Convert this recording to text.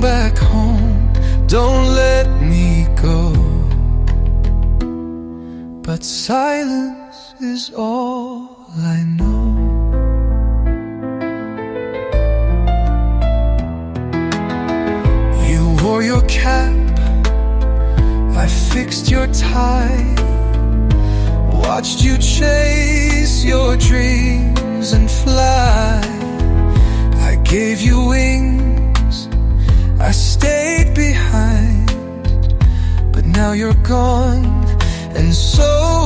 back home. Don't let me go. But silence is all I know. You wore your cap, I fixed your tie, watched you chase your dreams and fly. I gave you wings, I stayed behind, but now you're gone, and so